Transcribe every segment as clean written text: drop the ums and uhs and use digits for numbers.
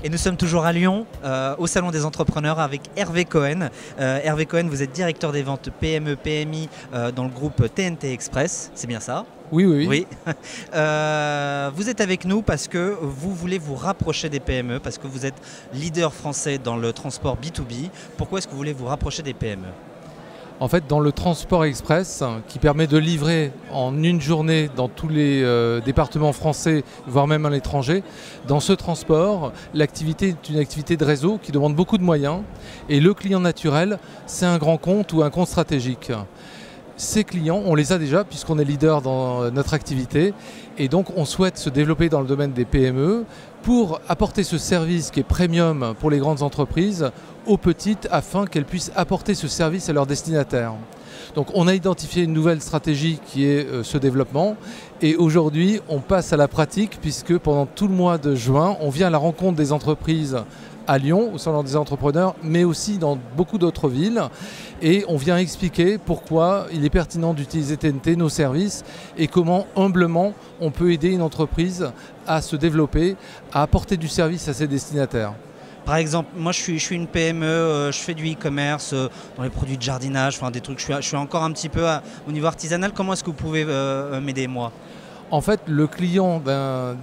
Et nous sommes toujours à Lyon, au Salon des Entrepreneurs avec Hervé Cohen. Hervé Cohen, vous êtes directeur des ventes PME, PMI dans le groupe TNT Express, c'est bien ça? Oui, oui, oui. Oui. Vous êtes avec nous parce que vous voulez vous rapprocher des PME, parce que vous êtes leader français dans le transport B2B. Pourquoi est-ce que vous voulez vous rapprocher des PME? En fait, dans le transport express, qui permet de livrer en une journée dans tous les départements français, voire même à l'étranger, dans ce transport, l'activité est une activité de réseau qui demande beaucoup de moyens. Et le client naturel, c'est un grand compte ou un compte stratégique. Ces clients, on les a déjà puisqu'on est leader dans notre activité et donc on souhaite se développer dans le domaine des PME pour apporter ce service qui est premium pour les grandes entreprises aux petites afin qu'elles puissent apporter ce service à leurs destinataires. Donc on a identifié une nouvelle stratégie qui est ce développement et aujourd'hui on passe à la pratique puisque pendant tout le mois de juin on vient à la rencontre des entreprises à Lyon, au Salon des Entrepreneurs, mais aussi dans beaucoup d'autres villes. Et on vient expliquer pourquoi il est pertinent d'utiliser TNT, nos services, et comment humblement on peut aider une entreprise à se développer, à apporter du service à ses destinataires. Par exemple, moi je suis une PME, je fais du e-commerce dans les produits de jardinage, enfin des trucs, je suis encore un petit peu au niveau artisanal. Comment est-ce que vous pouvez m'aider moi? En fait, le client d'un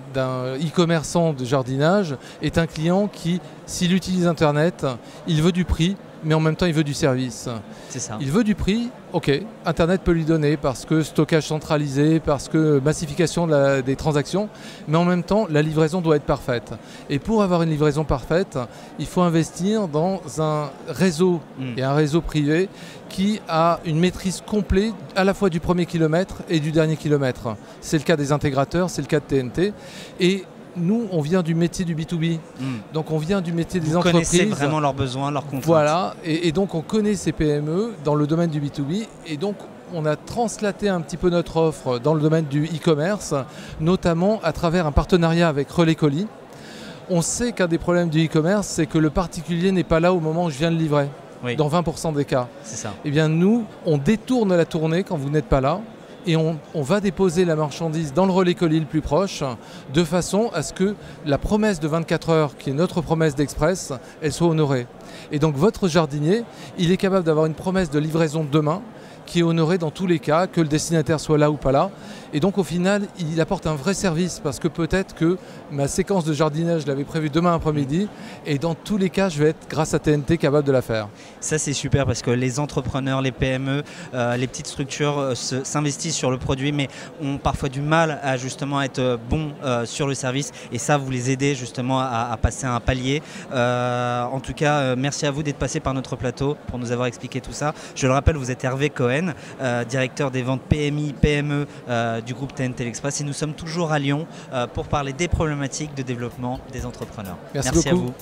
e-commerçant de jardinage est un client qui, s'il utilise Internet, il veut du prix, mais en même temps il veut du service. C'est ça. Il veut du prix, ok, Internet peut lui donner parce que stockage centralisé, parce que massification des transactions, mais en même temps la livraison doit être parfaite. Et pour avoir une livraison parfaite, il faut investir dans un réseau et un réseau privé qui a une maîtrise complète à la fois du premier kilomètre et du dernier kilomètre. C'est le cas des intégrateurs, c'est le cas de TNT. Et nous, on vient du métier du B2B, donc on vient du métier des entreprises. Vous connaissez vraiment leurs besoins, leurs contraintes. Voilà, et donc on connaît ces PME dans le domaine du B2B, et donc on a translaté un petit peu notre offre dans le domaine du e-commerce, notamment à travers un partenariat avec Relais Colis. On sait qu'un des problèmes du e-commerce, c'est que le particulier n'est pas là au moment où je viens de livrer, dans 20% des cas. C'est ça. Eh bien nous, on détourne la tournée quand vous n'êtes pas là, et on va déposer la marchandise dans le relais colis le plus proche, de façon à ce que la promesse de 24 heures, qui est notre promesse d'express, elle soit honorée. Et donc votre jardinier, il est capable d'avoir une promesse de livraison demain, qui est honorée dans tous les cas, que le destinataire soit là ou pas là. Et donc au final, il apporte un vrai service parce que peut-être que ma séquence de jardinage, je l'avais prévue demain après-midi et dans tous les cas, je vais être, grâce à TNT, capable de la faire. Ça c'est super parce que les entrepreneurs, les PME, les petites structures s'investissent sur le produit mais ont parfois du mal à justement être bons sur le service et ça vous les aidez justement à passer un palier. En tout cas, merci à vous d'être passé par notre plateau pour nous avoir expliqué tout ça. Je le rappelle, vous êtes Hervé Cohen, directeur des ventes PMI, PME du groupe TNT Express et nous sommes toujours à Lyon pour parler des problématiques de développement des entrepreneurs. Merci beaucoup. À vous.